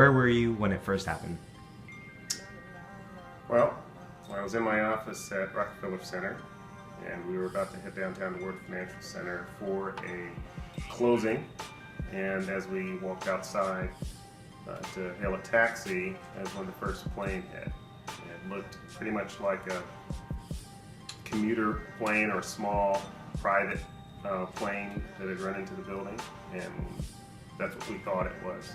Where were you when it first happened? Well, I was in my office at Rockefeller Center, and we were about to head downtown to World Financial Center for a closing. And as we walked outside to hail a taxi, as when the first plane hit, it looked pretty much like a commuter plane or small private plane that had run into the building, and that's what we thought it was.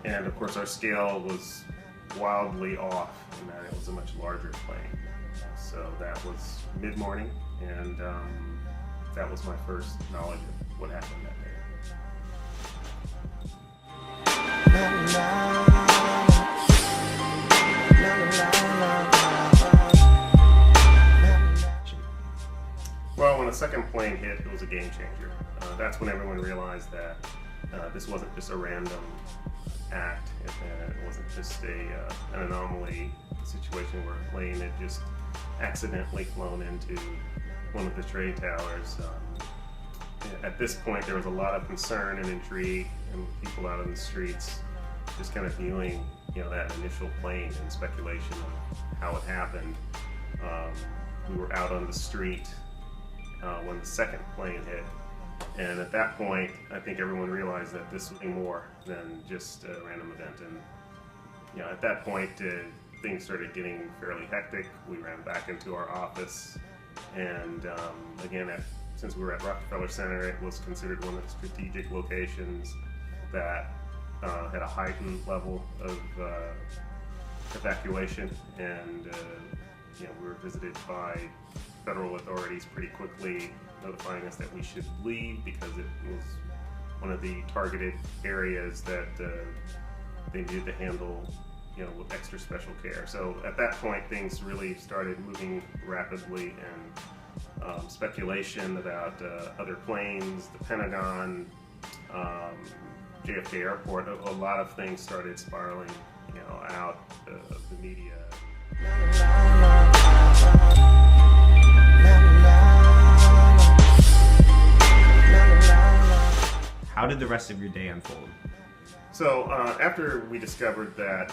And of course, our scale was wildly off in that it was a much larger plane. So that was mid-morning, and that was my first knowledge of what happened that day. Well, when the second plane hit, it was a game changer. That's when everyone realized that this wasn't just a random act. It wasn't just an anomaly situation where a plane had just accidentally flown into one of the trade towers. At this point, there was a lot of concern and intrigue, and people out on the streets just kind of viewing, that initial plane and speculation of how it happened. We were out on the street when the second plane hit, and at that point, I think everyone realized that this was more than just a random event. And at that point, things started getting fairly hectic. We ran back into our office, and again, since we were at Rockefeller Center, it was considered one of the strategic locations that had a heightened level of evacuation, and we were visited by federal authorities pretty quickly, notifying us that we should leave because it was one of the targeted areas that they needed to handle, with extra special care. So at that point, things really started moving rapidly, and speculation about other planes, the Pentagon, JFK Airport, a lot of things started spiraling, out of the media. How did the rest of your day unfold? So after we discovered that,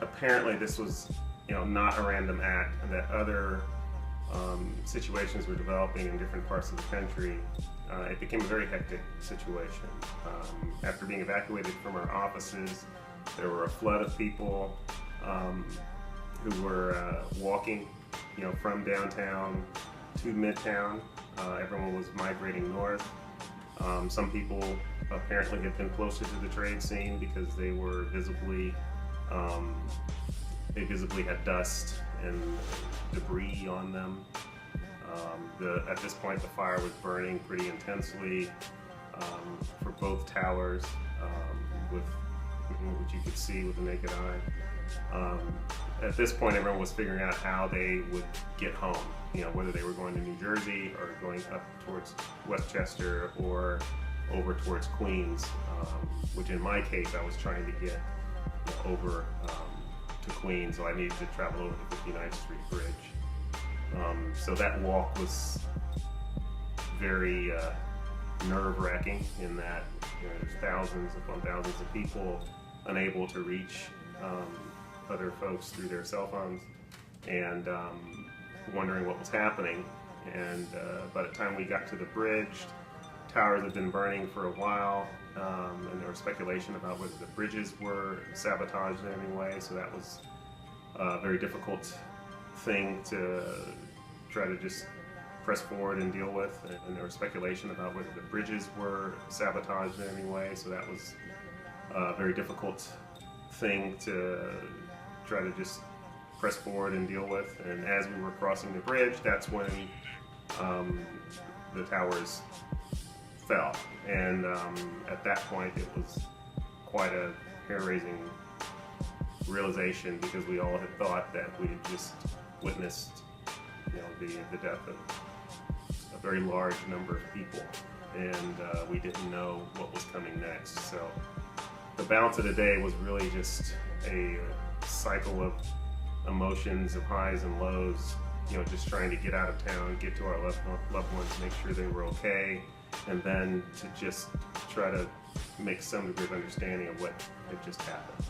apparently this was, not a random act, and that other situations were developing in different parts of the country, it became a very hectic situation. After being evacuated from our offices, there were a flood of people who were walking, from downtown to Midtown. Everyone was migrating north. Some people apparently had been closer to the trade scene because they were visibly had dust and debris on them. At this point, the fire was burning pretty intensely for both towers, which you could see with the naked eye. At this point, everyone was figuring out how they would get home, whether they were going to New Jersey or going up towards Westchester or over towards Queens, which in my case, I was trying to get over to Queens, so I needed to travel over the 59th Street Bridge. So that walk was very nerve-wracking in that there's thousands upon thousands of people unable to reach other folks through their cell phones, and wondering what was happening. And by the time we got to the bridge, towers had been burning for a while, and there was speculation about whether the bridges were sabotaged in any way, so that was a very difficult thing to try to just press forward and deal with. And there was speculation about whether the bridges were sabotaged in any way, so that was a very difficult thing to try to just press forward and deal with. And as we were crossing the bridge, that's when the towers fell. And at that point, it was quite a hair-raising realization, because we all had thought that we had just witnessed, the death of a very large number of people, and we didn't know what was coming next. So the balance of the day was really just a cycle of emotions, of highs and lows, just trying to get out of town, get to our loved ones, make sure they were okay, and then to just try to make some degree of understanding of what had just happened.